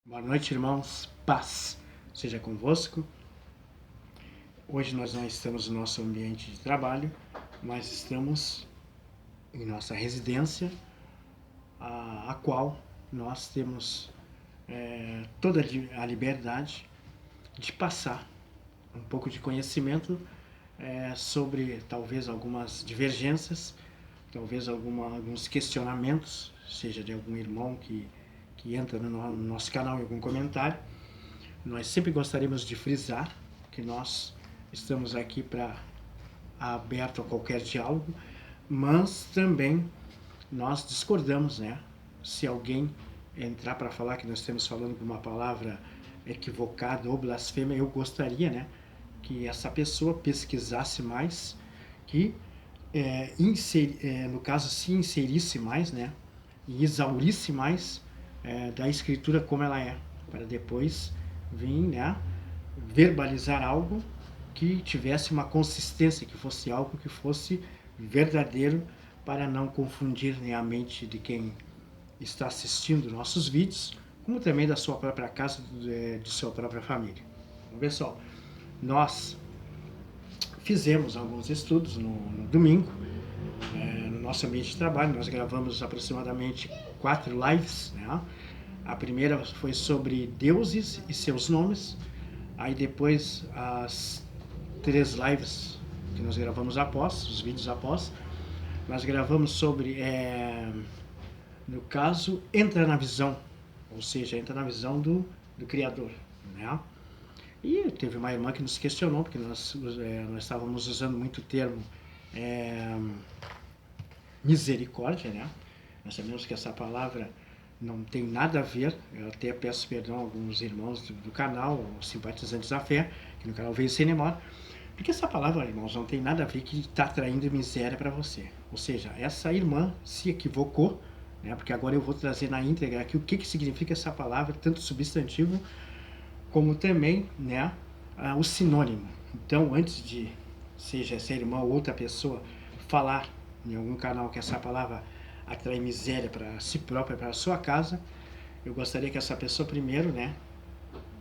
Boa noite, irmãos. Paz seja convosco. Hoje nós não estamos no nosso ambiente de trabalho, mas estamos em nossa residência, a qual nós temos toda a liberdade de passar um pouco de conhecimento sobre talvez algumas divergências, talvez alguns questionamentos, seja de algum irmão que entra no nosso canal em algum comentário. Nós sempre gostaríamos de frisar que nós estamos aqui para aberto a qualquer diálogo, mas também nós discordamos, né? Se alguém entrar para falar que nós estamos falando de uma palavra equivocada ou blasfêmia, eu gostaria, né, que essa pessoa pesquisasse mais, que no caso se inserisse mais, né, e exaurisse mais da escritura como ela é, para depois vir, né, verbalizar algo que tivesse uma consistência, que fosse algo que fosse verdadeiro, para não confundir nem a mente de quem está assistindo nossos vídeos, como também da sua própria casa, de sua própria família. Então, pessoal, nós fizemos alguns estudos no domingo, no nosso ambiente de trabalho. Nós gravamos aproximadamente 4 lives, né? A primeira foi sobre deuses e seus nomes. Aí depois as 3 lives que nós gravamos após, os vídeos após, nós gravamos sobre, no caso, entra na visão, ou seja, entra na visão do Criador, né? E teve uma irmã que nos questionou, porque nós estávamos usando muito o termo misericórdia, né? Nós sabemos que essa palavra não tem nada a ver. Eu até peço perdão a alguns irmãos do canal, simpatizantes da fé, que no canal Veio Sem Memória, porque essa palavra, irmãos, não tem nada a ver que está traindo miséria para você. Ou seja, essa irmã se equivocou, né? Porque agora eu vou trazer na íntegra aqui o que significa essa palavra, tanto substantivo como também, né, o sinônimo. Então, antes de, seja essa irmã ou outra pessoa, falar em algum canal que essa palavra atrai miséria para si própria, para a sua casa, eu gostaria que essa pessoa primeiro, né,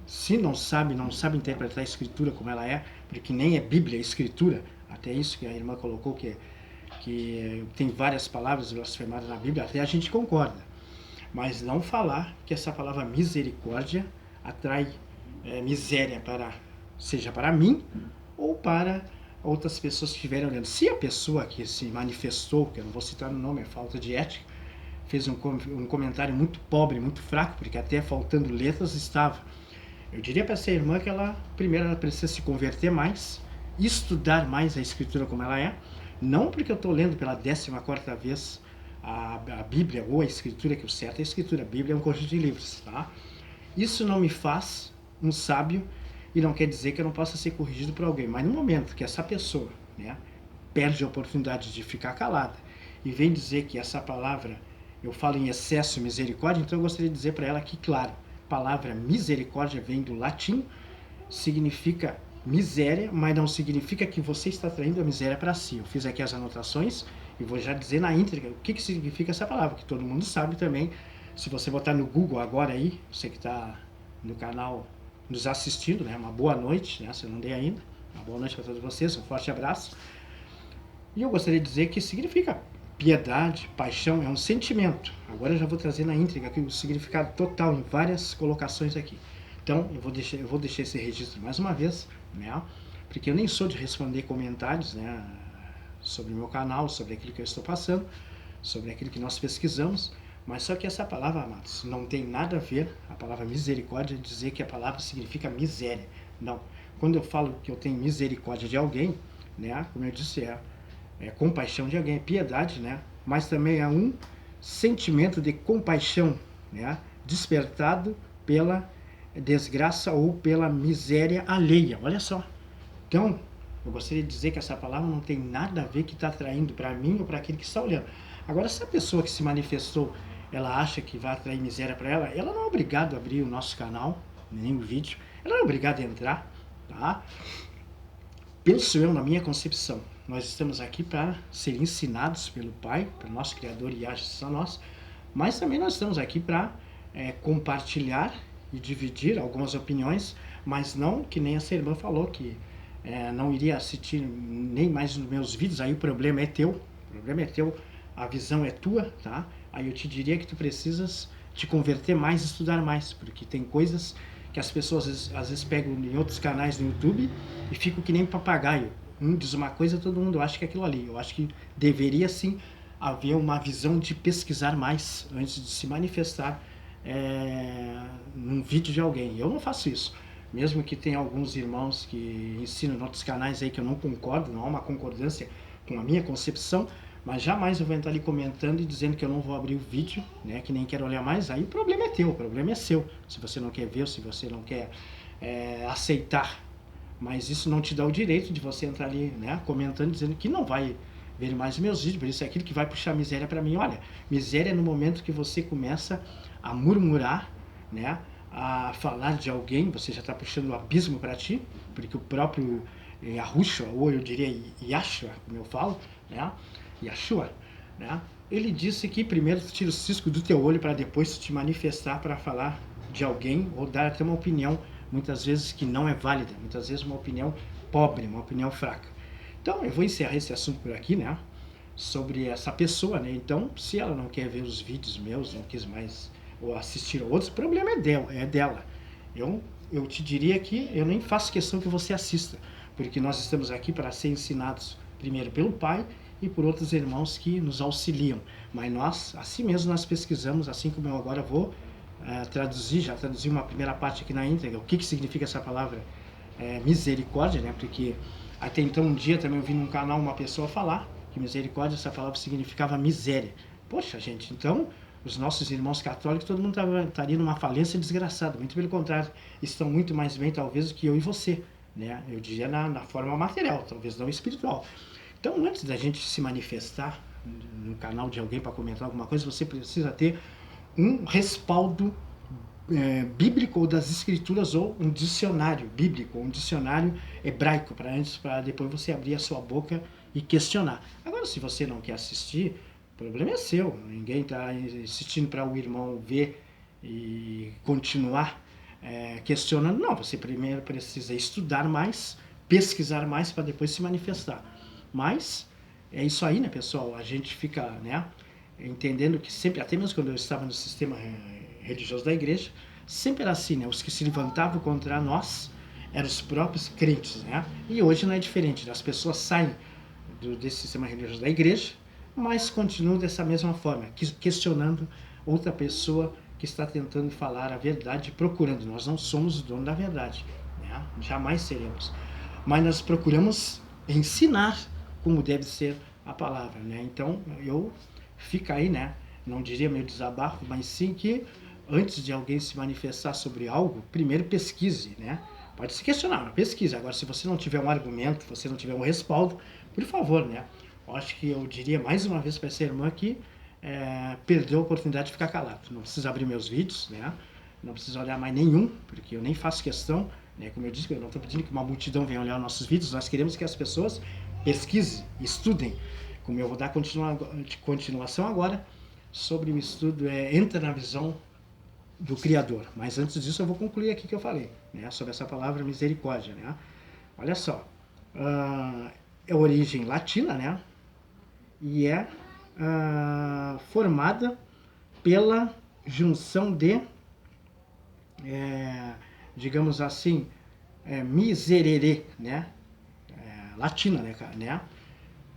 se não sabe interpretar a escritura como ela é, porque nem é Bíblia, é escritura, até isso que a irmã colocou, que tem várias palavras blasfemadas na Bíblia, até a gente concorda, mas não falar que essa palavra misericórdia atrai miséria seja para mim ou para outras pessoas que estiverem olhando. Se a pessoa que se manifestou, que eu não vou citar o nome, é falta de ética, fez um comentário muito pobre, muito fraco, porque até faltando letras estava. Eu diria para essa irmã que primeiro ela precisa se converter mais, estudar mais a escritura como ela é, não porque eu estou lendo pela 14ª vez a Bíblia ou a escritura, que o certo é a escritura, a Bíblia é um conjunto de livros, tá? Isso não me faz um sábio e não quer dizer que eu não possa ser corrigido por alguém, mas no momento que essa pessoa, né, perde a oportunidade de ficar calada e vem dizer que essa palavra, eu falo em excesso misericórdia, então eu gostaria de dizer para ela que, claro, a palavra misericórdia vem do latim, significa miséria, mas não significa que você está traindo a miséria para si. Eu fiz aqui as anotações e vou já dizer na íntegra o que significa essa palavra, que todo mundo sabe também. Se você botar no Google agora aí, você que está no canal nos assistindo, né, uma boa noite, né, se eu não dei ainda, uma boa noite para todos vocês, um forte abraço. E eu gostaria de dizer que significa piedade, paixão, é um sentimento. Agora eu já vou trazer na íntegra aqui o significado total em várias colocações aqui. Então eu vou deixar esse registro mais uma vez, né, porque eu nem sou de responder comentários, né, sobre o meu canal, sobre aquilo que eu estou passando, sobre aquilo que nós pesquisamos. Mas só que essa palavra, amados, não tem nada a ver, a palavra misericórdia, dizer que a palavra significa miséria. Não. Quando eu falo que eu tenho misericórdia de alguém, né, como eu disse, é compaixão de alguém, é piedade, né, mas também é um sentimento de compaixão, né, despertado pela desgraça ou pela miséria alheia. Olha só. Então, eu gostaria de dizer que essa palavra não tem nada a ver que está atraindo para mim ou para aquele que está olhando. Agora, se a pessoa que se manifestou, ela acha que vai atrair miséria para ela não é obrigada a abrir o nosso canal, nem o vídeo, ela não é obrigada a entrar, tá? Penso eu, na minha concepção, nós estamos aqui para ser ensinados pelo Pai, pelo nosso Criador e a nós, mas também nós estamos aqui para compartilhar e dividir algumas opiniões, mas não que nem essa irmã falou, que não iria assistir nem mais nos meus vídeos. Aí o problema é teu, a visão é tua, tá? Aí eu te diria que tu precisas te converter mais, estudar mais, porque tem coisas que as pessoas às vezes pegam em outros canais no YouTube e ficam que nem papagaio. Diz uma coisa, todo mundo acha que é aquilo ali. Eu acho que deveria sim haver uma visão de pesquisar mais antes de se manifestar num vídeo de alguém. Eu não faço isso. Mesmo que tenha alguns irmãos que ensinam em outros canais aí que eu não concordo, não há uma concordância com a minha concepção, mas jamais eu vou entrar ali comentando e dizendo que eu não vou abrir o vídeo, né, que nem quero olhar mais. Aí o problema é teu, o problema é seu. Se você não quer ver ou se você não quer aceitar, mas isso não te dá o direito de você entrar ali, né, comentando, dizendo que não vai ver mais meus vídeos, por isso é aquilo que vai puxar miséria para mim. Olha, miséria é no momento que você começa a murmurar, né, a falar de alguém, você já está puxando o abismo para ti, porque o próprio Yahushua, ou eu diria Yashua, como eu falo, né, Yashua, né, ele disse que primeiro tu tira o cisco do teu olho para depois te manifestar para falar de alguém ou dar até uma opinião, muitas vezes que não é válida, muitas vezes uma opinião pobre, uma opinião fraca. Então eu vou encerrar esse assunto por aqui, né, sobre essa pessoa, né. Então, se ela não quer ver os vídeos meus, não quis mais ou assistir a outros, o problema é dela. Eu te diria que eu nem faço questão que você assista, porque nós estamos aqui para ser ensinados primeiro pelo Pai e por outros irmãos que nos auxiliam. Mas nós, assim mesmo, nós pesquisamos, assim como eu agora vou já traduzi uma primeira parte aqui na íntegra, o que significa essa palavra misericórdia, né? Porque até então um dia também eu vi num canal uma pessoa falar que misericórdia, essa palavra significava miséria. Poxa, gente, então os nossos irmãos católicos, todo mundo estaria numa falência desgraçada. Muito pelo contrário, estão muito mais bem talvez do que eu e você, né? Eu diria na forma material, talvez não espiritual. Então, antes da gente se manifestar no canal de alguém para comentar alguma coisa, você precisa ter um respaldo bíblico ou das escrituras, ou um dicionário bíblico, um dicionário hebraico, para depois você abrir a sua boca e questionar. Agora, se você não quer assistir, o problema é seu. Ninguém está insistindo para o irmão ver e continuar questionando. Não, você primeiro precisa estudar mais, pesquisar mais para depois se manifestar. Mas é isso aí, né, pessoal? A gente fica, né, entendendo que sempre, até mesmo quando eu estava no sistema religioso da igreja, sempre era assim, né? Os que se levantavam contra nós eram os próprios crentes, né? E hoje não é diferente, né? As pessoas saem desse sistema religioso da igreja, mas continuam dessa mesma forma, questionando outra pessoa que está tentando falar a verdade, procurando. Nós não somos o dono da verdade, né? Jamais seremos. Mas nós procuramos ensinar como deve ser a palavra, né? Então, fica aí, né? Não diria meu desabafo, mas sim que antes de alguém se manifestar sobre algo, primeiro pesquise, né? Pode se questionar, pesquise. Agora, se você não tiver um argumento, se você não tiver um respaldo, por favor, né? Eu acho que eu diria mais uma vez para essa irmã que perdeu a oportunidade de ficar calado. Não precisa abrir meus vídeos, né? Não precisa olhar mais nenhum, porque eu nem faço questão, né? Como eu disse, eu não estou pedindo que uma multidão venha olhar nossos vídeos, nós queremos que as pessoas pesquisem, estudem. Como eu vou dar continuação agora sobre o estudo, entra na visão do Criador. Mas antes disso eu vou concluir aqui que eu falei, né, sobre essa palavra misericórdia, né? Olha só, é origem latina, né? E é formada pela junção de, digamos assim, miserere, né? Latina, né?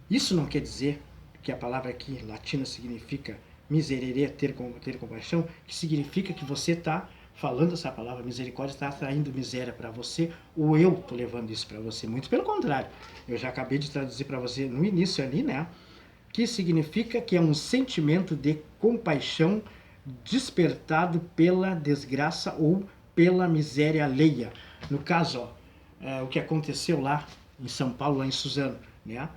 Isso não quer dizer que a palavra aqui latina significa miserere, ter compaixão, que significa que você está falando essa palavra misericórdia, está atraindo miséria para você, ou eu estou levando isso para você. Muito pelo contrário. Eu já acabei de traduzir para você no início ali, né? Que significa que é um sentimento de compaixão despertado pela desgraça ou pela miséria alheia. No caso, o que aconteceu lá em São Paulo, lá em Suzano, né?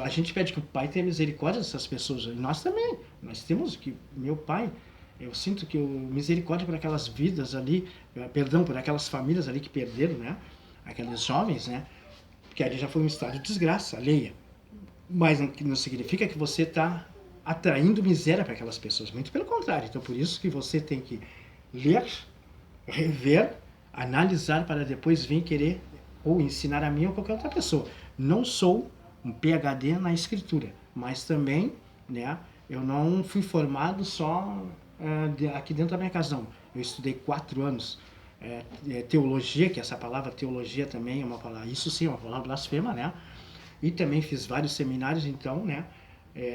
A gente pede que o Pai tenha misericórdia dessas pessoas. E nós também. Nós temos que... Meu Pai, eu sinto que misericórdia por aquelas vidas ali, perdão, por aquelas famílias ali que perderam, né? Aqueles jovens, né? Porque ali já foi um estado de desgraça alheia. Mas não significa que você está atraindo miséria para aquelas pessoas. Muito pelo contrário. Então, por isso que você tem que ler, rever, analisar para depois vir querer ou ensinar a mim ou qualquer outra pessoa. Não sou um PhD na escritura, mas também, né, eu não fui formado só aqui dentro da minha casa, não. Eu estudei 4 anos teologia, que essa palavra teologia também é uma palavra, isso sim é uma palavra blasfema, né? E também fiz vários seminários, então, né?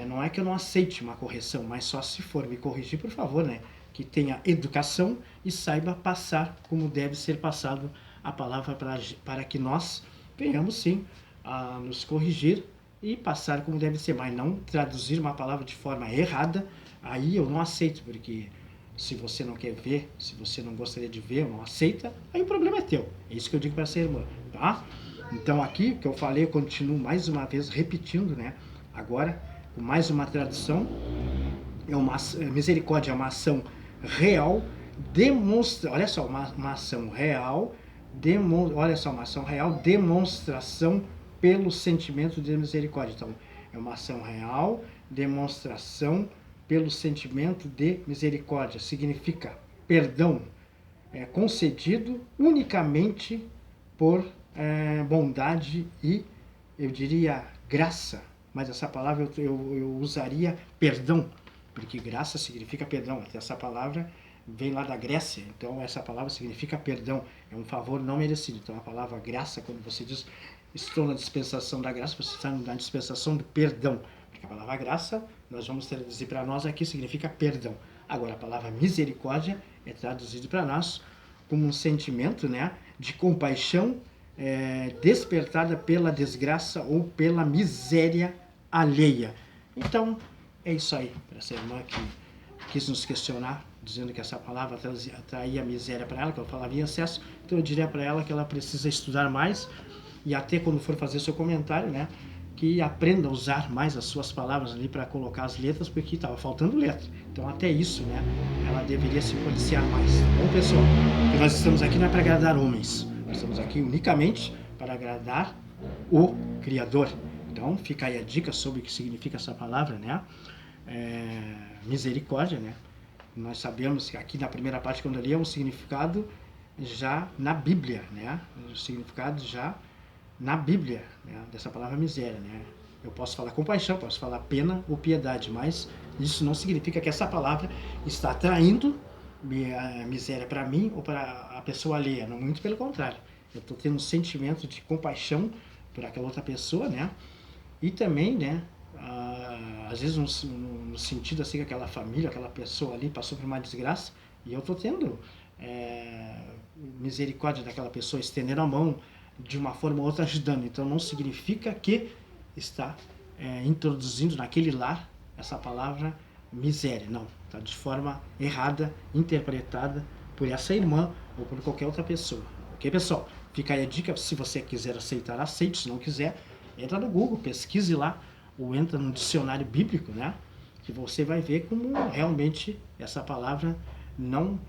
Não é que eu não aceite uma correção, mas só se for me corrigir, por favor, né? Que tenha educação e saiba passar como deve ser passado a palavra para que nós venhamos sim a nos corrigir e passar como deve ser, mas não traduzir uma palavra de forma errada. Aí eu não aceito, porque se você não quer ver, se você não gostaria de ver, não aceita, aí o problema é teu. É isso que eu digo para essa irmã, tá? Então aqui, que eu falei, eu continuo mais uma vez repetindo, né? Agora, com mais uma tradução, misericórdia é uma ação real, demonstra, olha só, uma ação real, olha só, uma ação real, demonstração pelo sentimento de misericórdia. Então, é uma ação real, demonstração pelo sentimento de misericórdia. Significa perdão concedido unicamente por bondade e, eu diria, graça. Mas essa palavra eu usaria perdão, porque graça significa perdão. Até essa palavra vem lá da Grécia, então essa palavra significa perdão, é um favor não merecido. Então a palavra graça, quando você diz estou na dispensação da graça, você está na dispensação do perdão, porque a palavra graça, nós vamos traduzir para nós aqui, significa perdão. Agora a palavra misericórdia é traduzida para nós como um sentimento, né, de compaixão despertada pela desgraça ou pela miséria alheia. Então, é isso aí, para essa irmã que quis nos questionar, dizendo que essa palavra atraía miséria para ela, que eu falava em excesso. Então eu diria para ela que ela precisa estudar mais e até quando for fazer seu comentário, né, que aprenda a usar mais as suas palavras ali para colocar as letras, porque estava faltando letra. Então até isso, né, ela deveria se policiar mais. Bom, pessoal, que nós estamos aqui não é para agradar homens, nós estamos aqui unicamente para agradar o Criador. Então fica aí a dica sobre o que significa essa palavra, né? Misericórdia, né? Nós sabemos que aqui na primeira parte, quando eu li, é um significado já na Bíblia, né? Um significado já na Bíblia, né? Dessa palavra miséria, né? Eu posso falar compaixão, posso falar pena ou piedade, mas isso não significa que essa palavra está atraindo miséria para mim ou para a pessoa alheia, não, muito pelo contrário. Eu estou tendo um sentimento de compaixão por aquela outra pessoa, né? E também, né, às vezes no sentido assim que aquela família, aquela pessoa ali passou por uma desgraça e eu estou tendo misericórdia daquela pessoa, estendendo a mão de uma forma ou outra ajudando. Então não significa que está introduzindo naquele lar essa palavra miséria, não. Está de forma errada, interpretada por essa irmã ou por qualquer outra pessoa. Ok, pessoal? Fica aí a dica, se você quiser aceitar, aceite, se não quiser, entra no Google, pesquise lá, ou entra no dicionário bíblico, né? Que você vai ver como realmente essa palavra não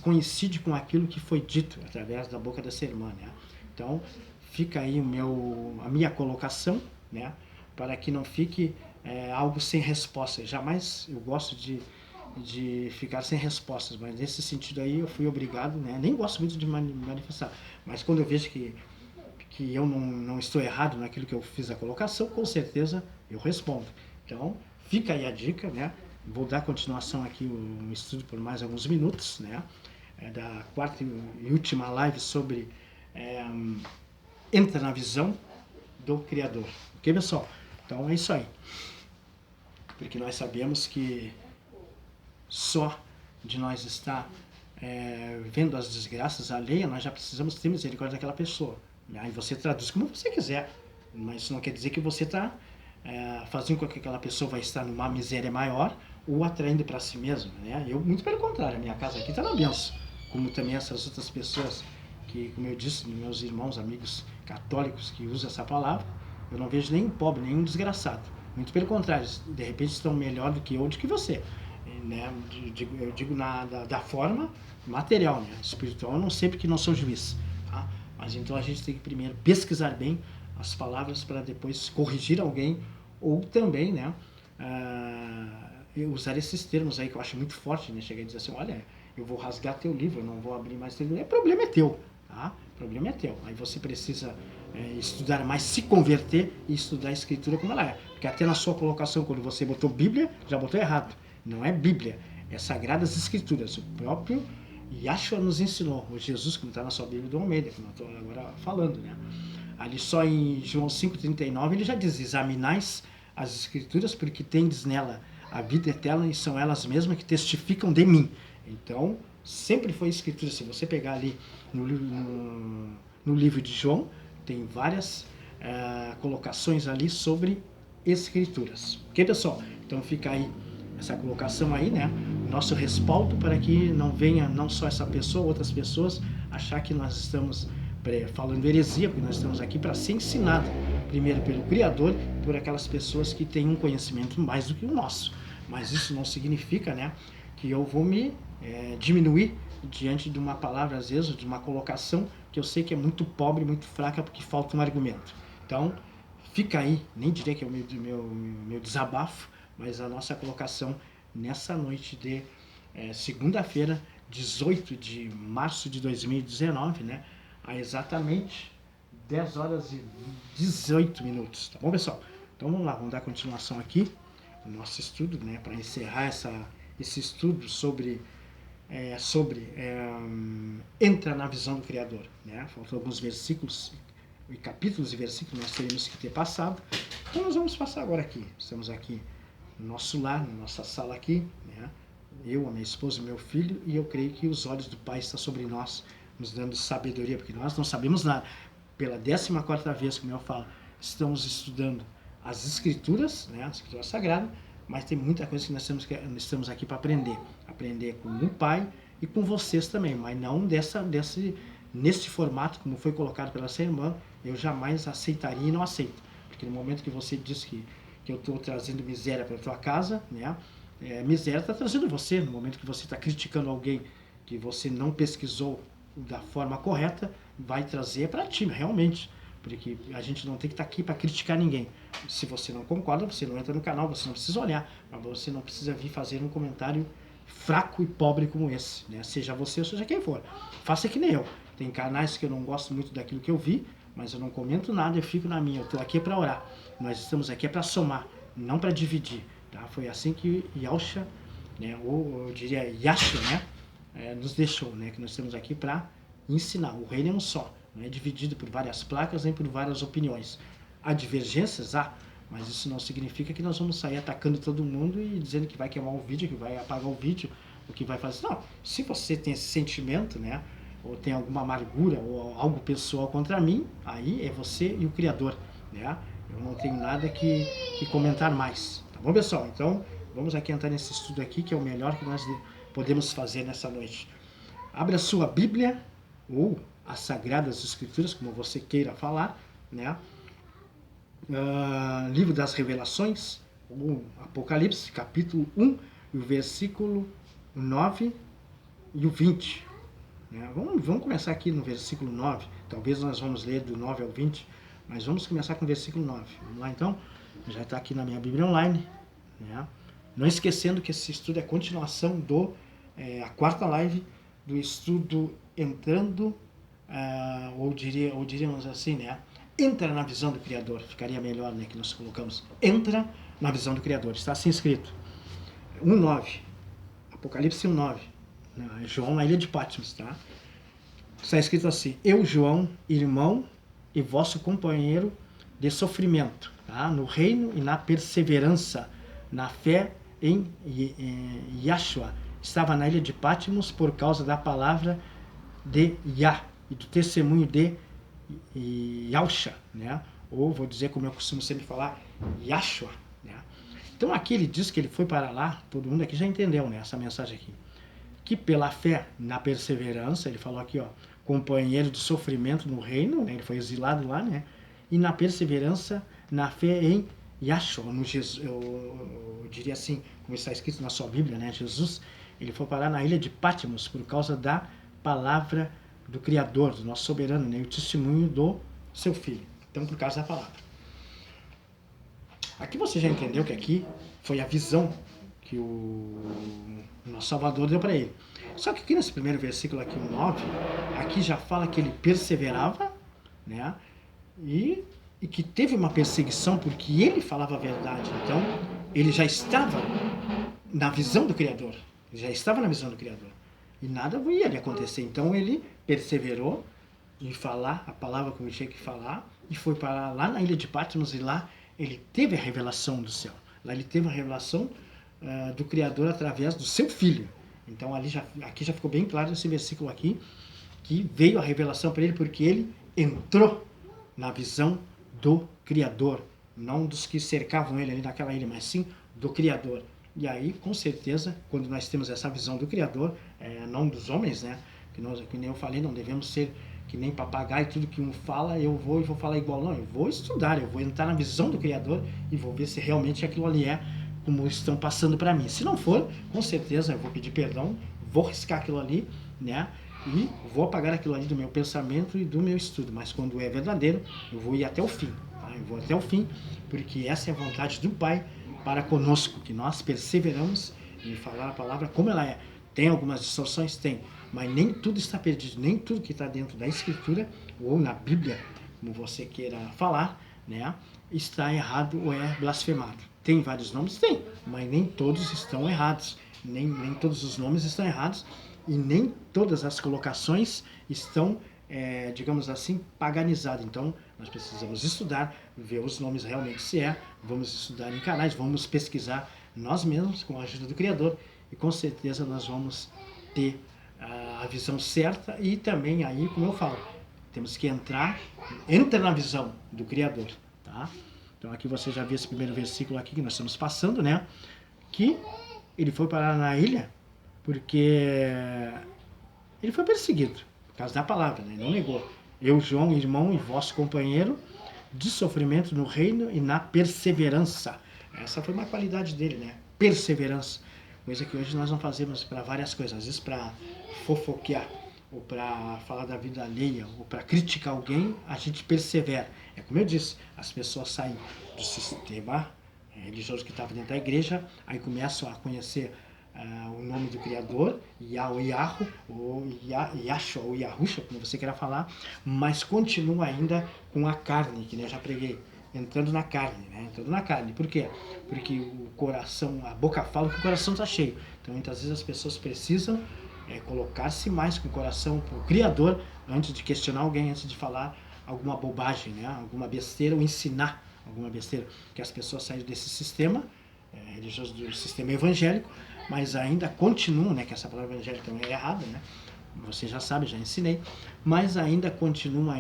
coincide com aquilo que foi dito através da boca dessa irmã, né? Então, fica aí a minha colocação, né? Para que não fique algo sem resposta. Jamais eu gosto de ficar sem respostas, mas nesse sentido aí eu fui obrigado, né? Nem gosto muito de manifestar, mas quando eu vejo que eu não estou errado naquilo que eu fiz a colocação, com certeza eu respondo. Então, fica aí a dica, né? Vou dar continuação aqui o estudo por mais alguns minutos, né? Da quarta e última live sobre entra na visão do Criador. Ok, pessoal? Então é isso aí. Porque nós sabemos que só de nós estar vendo as desgraças alheias, nós já precisamos ter misericórdia daquela pessoa. Aí você traduz como você quiser, mas isso não quer dizer que você está fazendo com que aquela pessoa vai estar numa miséria maior ou atraindo para si mesmo, né? Eu, muito pelo contrário, a minha casa aqui está na bênção, como também essas outras pessoas que, como eu disse, meus irmãos, amigos católicos que usam essa palavra, eu não vejo nenhum pobre, nenhum desgraçado. Muito pelo contrário, de repente estão melhor do que eu, do que você. Né? Eu digo da forma material, né? Espiritual eu não sei porque não sou juiz, tá? Mas então a gente tem que primeiro pesquisar bem as palavras para depois corrigir alguém ou também, né, usar esses termos aí que eu acho muito forte, né? Chegar e dizer assim, olha, eu vou rasgar teu livro, eu não vou abrir mais teu livro. O problema é teu, tá? O problema é teu. Aí você precisa estudar mais, se converter e estudar a Escritura como ela é. Porque até na sua colocação, quando você botou Bíblia, já botou errado. Não é Bíblia, é Sagradas Escrituras. O próprio Yahshua nos ensinou, o Jesus, como está na sua Bíblia do Almeida, como eu estou agora falando, né? Ali só em João 5,39 ele já diz: examinais as Escrituras, porque tendes nela a vida eterna e são elas mesmas que testificam de mim. Então, sempre foi Escritura. Se você pegar ali no livro de João, tem várias colocações ali sobre Escrituras. Ok, pessoal? Então fica aí essa colocação aí, né? Nosso respaldo para que não venha não só essa pessoa, outras pessoas achar que nós estamos falando heresia, porque nós estamos aqui para ser ensinado, primeiro pelo Criador, por aquelas pessoas que têm um conhecimento mais do que o nosso. Mas isso não significa, né, que eu vou me diminuir diante de uma palavra, às vezes, de uma colocação que eu sei que é muito pobre, muito fraca, porque falta um argumento. Então, fica aí, nem diria que é o meu desabafo, mas a nossa colocação nessa noite de segunda-feira, 18 de março de 2019, né? A exatamente 10 horas e 18 minutos, tá bom, pessoal? Então vamos lá, vamos dar continuação aqui no nosso estudo, né? Para encerrar esse estudo sobre entra na visão do Criador, né? Faltam alguns versículos e capítulos e versículos nós teríamos que ter passado, então nós vamos passar agora aqui. Estamos aqui no nosso lar, na nossa sala aqui, né? Eu, a minha esposa e meu filho, e eu creio que os olhos do Pai estão sobre nós, nos dando sabedoria, porque nós não sabemos nada. Pela 14ª vez, como eu falo, estamos estudando as Escrituras, né? As Escrituras Sagradas, mas tem muita coisa que nós estamos aqui para aprender. Aprender com o Pai e com vocês também, mas não nesse formato, como foi colocado pela sua irmã, eu jamais aceitaria e não aceito. Porque no momento que você diz que eu estou trazendo miséria para a tua casa, né? Miséria está trazendo você. No momento que você está criticando alguém que você não pesquisou da forma correta, vai trazer para ti, realmente. Porque a gente não tem que estar aqui para criticar ninguém. Se você não concorda, você não entra no canal, você não precisa olhar, mas você não precisa vir fazer um comentário fraco e pobre como esse, né? Seja você ou seja quem for. Faça que nem eu. Tem canais que eu não gosto muito daquilo que eu vi, mas eu não comento nada, eu fico na minha. Eu estou aqui para orar. Nós estamos aqui para somar, não para dividir. Tá? Foi assim que Yahshua, né, ou eu diria Yahshua, né, nos deixou, né, que nós estamos aqui para ensinar. O reino é um só, não é dividido por várias placas nem por várias opiniões. Há divergências? Há, mas isso não significa que nós vamos sair atacando todo mundo e dizendo que vai queimar o vídeo, que vai apagar o vídeo, o que vai fazer. Não, se você tem esse sentimento, né, ou tem alguma amargura ou algo pessoal contra mim, aí é você e o Criador, né? Eu não tenho nada que comentar mais, tá bom, pessoal? Então, vamos aqui entrar nesse estudo aqui, que é o melhor que nós podemos fazer nessa noite. Abra a sua Bíblia, ou as Sagradas Escrituras, como você queira falar, né? Livro das Revelações, o Apocalipse, capítulo 1, e o versículo 9 e o 20. Né? Vamos começar aqui no versículo 9, talvez nós vamos ler do 9 ao 20, mas vamos começar com o versículo 9. Vamos lá então, já está aqui na minha Bíblia online, né? Não esquecendo que esse estudo é continuação a quarta live do estudo entrando, ou diríamos assim, né? Entra na visão do Criador, ficaria melhor, né, que nós colocamos. Entra na visão do Criador, está assim escrito. 1:9, Apocalipse 1:9, né? João na ilha de Patmos, tá? Está escrito assim: eu, João, irmão e vosso companheiro de sofrimento, tá? No reino e na perseverança, na fé em Yahshua. Estava na ilha de Patmos por causa da palavra de Yah e do testemunho de Yahshua, né? Ou vou dizer como eu costumo sempre falar, Yahshua, né? Então aqui ele diz que ele foi para lá, todo mundo aqui já entendeu, né, essa mensagem aqui, que pela fé na perseverança, ele falou aqui, ó, companheiro de sofrimento no reino, né, ele foi exilado lá, né, e na perseverança, na fé em Yahshua, no Jesus, eu diria assim, como está escrito na sua Bíblia, né, Jesus, ele foi parar na ilha de Patmos por causa da palavra do Criador, do nosso soberano, né, e o testemunho do seu Filho. Então, por causa da palavra. Aqui você já entendeu que aqui foi a visão que o nosso Salvador deu para ele. Só que aqui nesse primeiro versículo, aqui o 9, aqui já fala que ele perseverava, né? E que teve uma perseguição porque ele falava a verdade. Então, ele já estava na visão do Criador. Ele já estava na visão do Criador. E nada ia lhe acontecer. Então, ele perseverou em falar a palavra como ele tinha que falar e foi para lá na ilha de Patmos, e lá ele teve a revelação do céu. Lá ele teve a revelação do Criador através do seu Filho. Então, aqui já ficou bem claro nesse versículo aqui, que veio a revelação para ele porque ele entrou na visão do Criador, não dos que cercavam ele ali naquela ilha, mas sim do Criador. E aí, com certeza, quando nós temos essa visão do Criador, não dos homens, né? Que nem eu falei, não devemos ser que nem papagaio, tudo que um fala, eu vou falar igual. Não, eu vou estudar, eu vou entrar na visão do Criador e vou ver se realmente aquilo ali é como estão passando para mim. Se não for, com certeza eu vou pedir perdão, vou riscar aquilo ali, né? E vou apagar aquilo ali do meu pensamento e do meu estudo. Mas quando é verdadeiro, eu vou ir até o fim. Tá? Eu vou até o fim, porque essa é a vontade do Pai para conosco, que nós perseveramos em falar a palavra como ela é. Tem algumas distorções? Tem. Mas nem tudo está perdido. Nem tudo que está dentro da Escritura, ou na Bíblia, como você queira falar, né, está errado ou é blasfemado. Tem vários nomes? Tem. Mas nem todos estão errados. Nem todos os nomes estão errados. E nem todas as colocações estão, digamos assim, paganizadas. Então, nós precisamos estudar, ver os nomes realmente se vamos estudar em canais, vamos pesquisar nós mesmos com a ajuda do Criador e com certeza nós vamos ter a visão certa e também aí, como eu falo, temos que entra na visão do Criador, tá? Então aqui você já viu esse primeiro versículo aqui que nós estamos passando, né? Que ele foi parar na ilha porque ele foi perseguido por causa da palavra, né? Ele não negou. Eu, João, irmão e vosso companheiro de sofrimento no reino e na perseverança. Essa foi uma qualidade dele, né? Perseverança. Coisa que hoje nós não fazemos para várias coisas. Às vezes para fofoquear, ou para falar da vida alheia, ou para criticar alguém, a gente persevera. É como eu disse, as pessoas saem do sistema religioso que estava dentro da igreja, aí começam a conhecer o nome do Criador, Yahweh, ou Yahshua, ou Yahusha, como você queira falar, mas continua ainda com a carne, que nem eu já preguei, entrando na carne, né? Entrando na carne. Por quê? Porque o coração, a boca fala que o coração está cheio. Então, muitas vezes as pessoas precisam colocar-se mais com o coração para o Criador antes de questionar alguém, antes de falar alguma bobagem, né? Alguma besteira, ou ensinar alguma besteira. Que as pessoas saem desse sistema religioso, do sistema evangélico, mas ainda continuam, né? Que essa palavra evangélica também é errada, né? Você já sabe, já ensinei, mas ainda continuam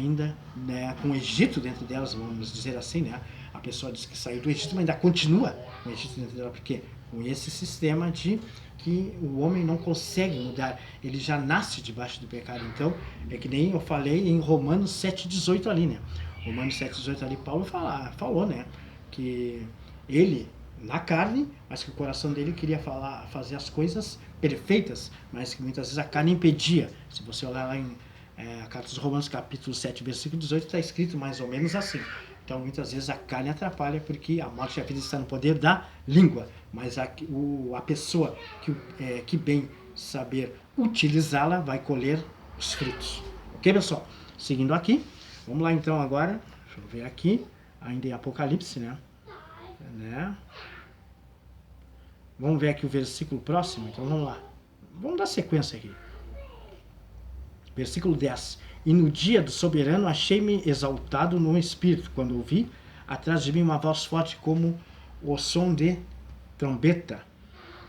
né, com o Egito dentro delas, vamos dizer assim, né? A pessoa diz que saiu do Egito, mas ainda continua com o Egito dentro dela, porque com esse sistema de que o homem não consegue mudar, ele já nasce debaixo do pecado. Então, é que nem eu falei em Romanos 7,18 ali, né? Romanos 7,18 ali, Paulo falou, né? Que ele, na carne, mas que o coração dele queria fazer as coisas perfeitas, mas que muitas vezes a carne impedia. Se você olhar lá em Carta dos Romanos, capítulo 7, versículo 18, está escrito mais ou menos assim. Então, muitas vezes a carne atrapalha, porque a morte e a vida está no poder da língua. Mas a pessoa que bem saber utilizá-la vai colher os frutos. Ok, pessoal? Seguindo aqui, vamos lá então agora. Deixa eu ver aqui, ainda em Apocalipse, né? Vamos ver aqui o versículo próximo, então vamos lá. Vamos dar sequência aqui. Versículo 10. E no dia do soberano achei-me exaltado no espírito, quando ouvi atrás de mim uma voz forte como o som de trombeta,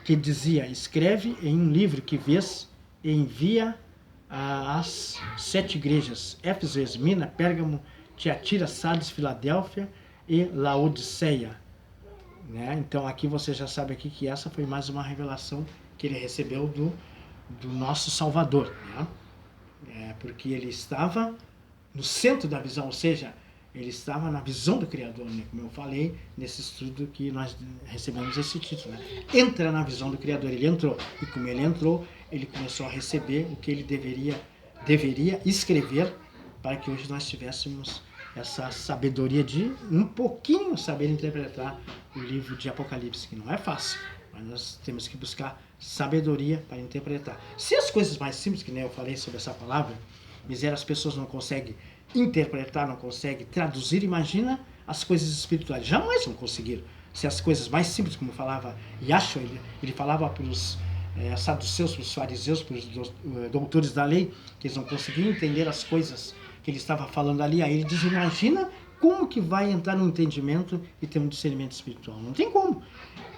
que dizia: escreve em um livro que vês e envia às 7 igrejas: Éfeso, Esmina, Pérgamo, Tiatira, Sardes, Filadélfia e Laodiceia. Né? Então aqui você já sabe aqui que essa foi mais uma revelação que ele recebeu do nosso Salvador, né? Porque ele estava no centro da visão, ou seja, ele estava na visão do Criador, né? Como eu falei nesse estudo que nós recebemos esse título, né? Entra na visão do Criador, ele entrou, e como ele entrou, ele começou a receber o que ele deveria escrever para que hoje nós tivéssemos essa sabedoria de um pouquinho saber interpretar o livro de Apocalipse, que não é fácil, mas nós temos que buscar sabedoria para interpretar. Se as coisas mais simples, que nem eu falei sobre essa palavra, miséria, as pessoas não conseguem interpretar, não conseguem traduzir, imagina as coisas espirituais. Jamais vão conseguir. Se as coisas mais simples, como falava Yahshua, ele falava para os saduceus, para os fariseus, para os doutores da lei, que eles não conseguiam entender as coisas que ele estava falando ali. Aí ele diz, imagina como que vai entrar no entendimento e ter um discernimento espiritual. Não tem como.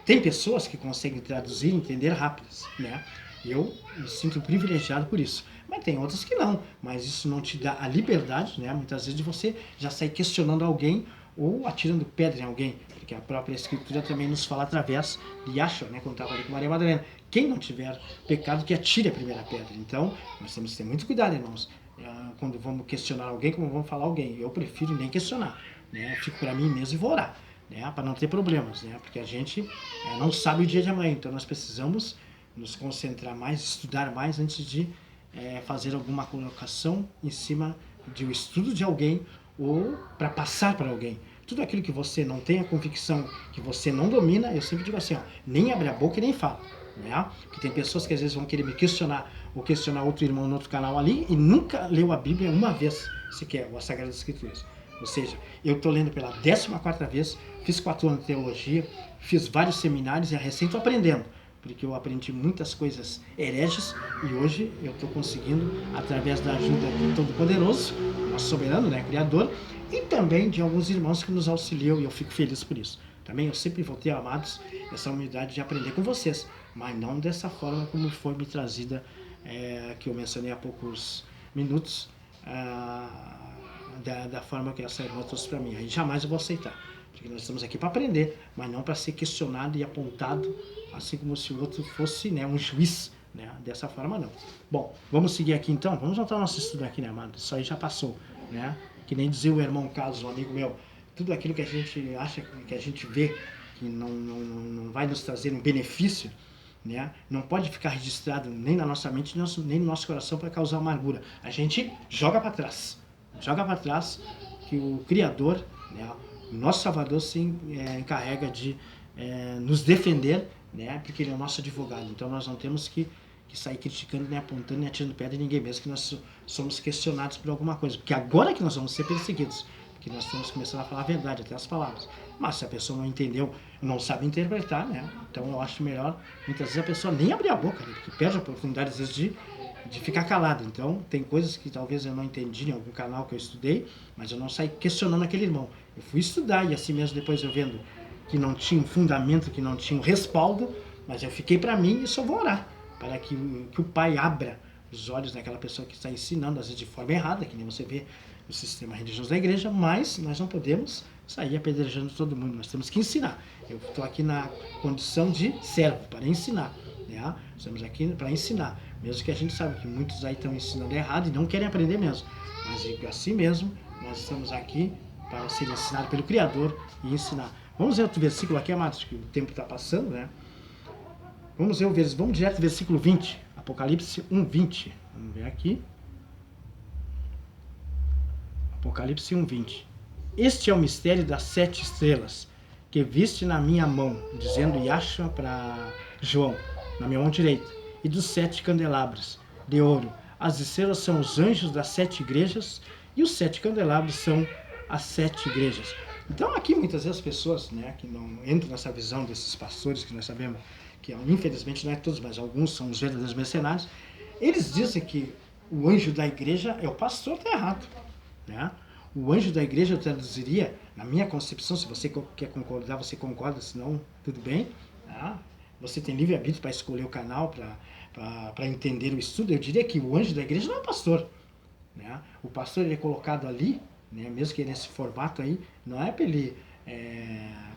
Tem pessoas que conseguem traduzir e entender rápidas, né? Eu me sinto privilegiado por isso. Mas tem outras que não. Mas isso não te dá a liberdade, né? Muitas vezes de você já sair questionando alguém ou atirando pedra em alguém. Porque a própria Escritura também nos fala através de Yahshua, né? Quando estava ali com Maria Madalena. Quem não tiver pecado, que atire a primeira pedra. Então, nós temos que ter muito cuidado, irmãos. Quando vamos questionar alguém, como vamos falar alguém. Eu prefiro nem questionar, né? Fico para mim mesmo e vou orar, né? Para não ter problemas, né? Porque a gente não sabe o dia de amanhã. Então, nós precisamos nos concentrar mais, estudar mais antes de fazer alguma colocação em cima do estudo de alguém ou para passar para alguém. Tudo aquilo que você não tem a convicção, que você não domina, eu sempre digo assim, ó, nem abre a boca e nem fala. Né? Porque tem pessoas que às vezes vão querer me questionar ou questionar outro irmão no outro canal ali e nunca leu a Bíblia uma vez sequer, ou as Sagradas Escrituras. Ou seja, eu estou lendo pela 14ª vez, fiz 4 anos de teologia, fiz vários seminários e recém estou aprendendo. Porque eu aprendi muitas coisas hereges e hoje eu estou conseguindo, através da ajuda do Todo-Poderoso, nosso soberano, né, Criador, e também de alguns irmãos que nos auxiliam e eu fico feliz por isso. Também eu sempre vou ter, amados, essa humildade de aprender com vocês, mas não dessa forma como foi me trazida, que eu mencionei há poucos minutos, da forma que essa irmã trouxe para mim. Aí jamais eu vou aceitar. Porque nós estamos aqui para aprender, mas não para ser questionado e apontado, assim como se o outro fosse, né, um juiz, né? Dessa forma não. Bom, vamos seguir aqui então, vamos voltar ao nosso estudo aqui, né, amado? Isso aí já passou, né? Que nem dizia o irmão Carlos, um amigo meu, tudo aquilo que a gente acha, que a gente vê, que não vai nos trazer um benefício, né? Não pode ficar registrado nem na nossa mente, nem no nosso coração para causar amargura. A gente joga para trás, que o Criador, né, o nosso Salvador se encarrega de nos defender, né, porque ele é o nosso advogado. Então nós não temos que sair criticando, nem apontando, nem atirando pedra em ninguém, mesmo que nós somos questionados por alguma coisa. Porque agora que nós vamos ser perseguidos, porque nós estamos começando a falar a verdade, até as palavras. Mas se a pessoa não entendeu, não sabe interpretar, né, então eu acho melhor, muitas vezes a pessoa nem abrir a boca, né, porque perde a oportunidade, às vezes, de ficar calado. Então, tem coisas que talvez eu não entendi em algum canal que eu estudei, mas eu não saí questionando aquele irmão. Eu fui estudar e assim mesmo depois eu vendo que não tinha um fundamento, que não tinha um respaldo, mas eu fiquei para mim e só vou orar, para que o Pai abra os olhos daquela pessoa que está ensinando, às vezes de forma errada, que nem você vê no sistema religioso da igreja, mas nós não podemos sair apedrejando todo mundo, nós temos que ensinar. Eu estou aqui na condição de servo, para ensinar. Né? Estamos aqui para ensinar. Mesmo que a gente sabe que muitos aí estão ensinando errado e não querem aprender mesmo. Mas assim mesmo, nós estamos aqui para ser ensinado pelo Criador e ensinar. Vamos ver outro versículo aqui, amados, que o tempo está passando, né? Vamos direto ao versículo 20. Apocalipse 1:20. Vamos ver aqui. Apocalipse 1:20. Este é o mistério das 7 estrelas que viste na minha mão, dizendo Yahshua para João, na minha mão direita, e dos 7 candelabros de ouro. As estrelas são os anjos das 7 igrejas e os 7 candelabros são as 7 igrejas. Então aqui muitas vezes as pessoas, né, que não entram nessa visão desses pastores, que nós sabemos que infelizmente não é todos, mas alguns são os verdadeiros mercenários, eles dizem que o anjo da igreja é o pastor, está errado. Né? O anjo da igreja eu traduziria, na minha concepção, se você quer concordar, você concorda, senão tudo bem. Tá? Você tem livre-arbítrio para escolher o canal, para entender o estudo. Eu diria que o anjo da igreja não é o pastor. Né? O pastor ele é colocado ali, né, mesmo que nesse formato aí, não é para ele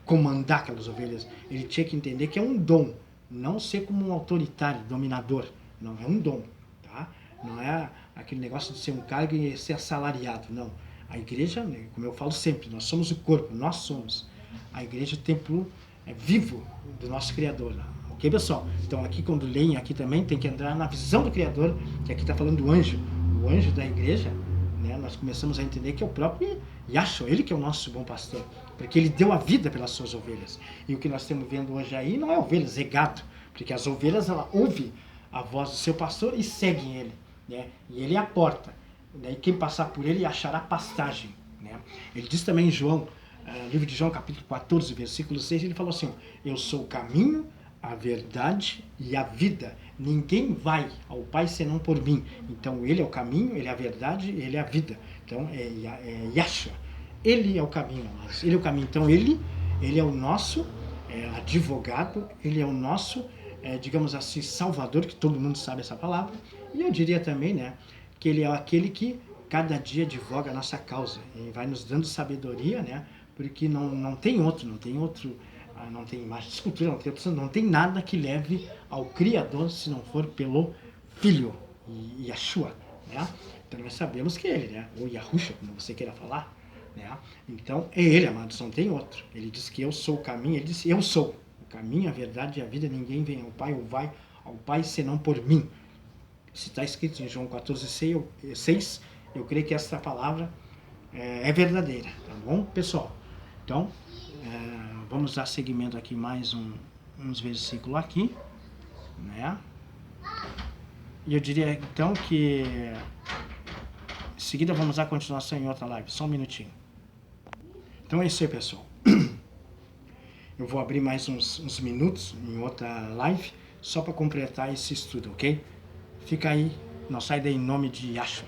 comandar aquelas ovelhas. Ele tinha que entender que é um dom, não ser como um autoritário, dominador. Não, é um dom. Tá? Não é aquele negócio de ser um cargo e ser assalariado, não. A igreja, como eu falo sempre, nós somos o corpo, nós somos. A igreja é o templo vivo do nosso Criador. Ok, pessoal? Então aqui quando leem aqui também tem que entrar na visão do Criador, que aqui está falando do anjo. O anjo da igreja, né, nós começamos a entender que é o próprio Yahshua, ele que é o nosso bom pastor, porque ele deu a vida pelas suas ovelhas. E o que nós estamos vendo hoje aí não é ovelhas, é gado, Porque as ovelhas, ela ouve a voz do seu pastor e seguem ele, né? E ele é a porta, né? E quem passar por ele achará pastagem, né? Ele diz também em João, livro de João, capítulo 14, versículo 6, ele falou assim: eu sou o caminho, a verdade e a vida. Ninguém vai ao Pai senão por mim. Então ele é o caminho, ele é a verdade, ele é a vida. Então é Yahshua. Ele é o caminho, mas ele é o caminho. Então ele é o nosso advogado, ele é o nosso, digamos assim, salvador, que todo mundo sabe essa palavra. E eu diria também, né, que ele é aquele que cada dia advoga a nossa causa e vai nos dando sabedoria, né, porque não tem outro, não tem imagem de escultura, não tem nada que leve ao Criador se não for pelo Filho, Yahshua, né? Então nós sabemos que é ele, né? Ou Yahushua, como você queira falar, né? Então é ele, amados, não tem outro. Ele diz que eu sou o caminho, ele disse eu sou o caminho, a verdade e a vida, ninguém vem ao Pai ou vai ao Pai senão por mim. Se está escrito em João 14:6, eu creio que essa palavra é verdadeira, tá bom, pessoal? Então, vamos dar seguimento aqui mais uns versículos aqui, né? E eu diria então que em seguida vamos dar continuação em outra live, só um minutinho. Então é isso aí, pessoal. Eu vou abrir mais uns minutos em outra live, só para completar esse estudo, ok? Fica aí, não sai daí em nome de Yahshua.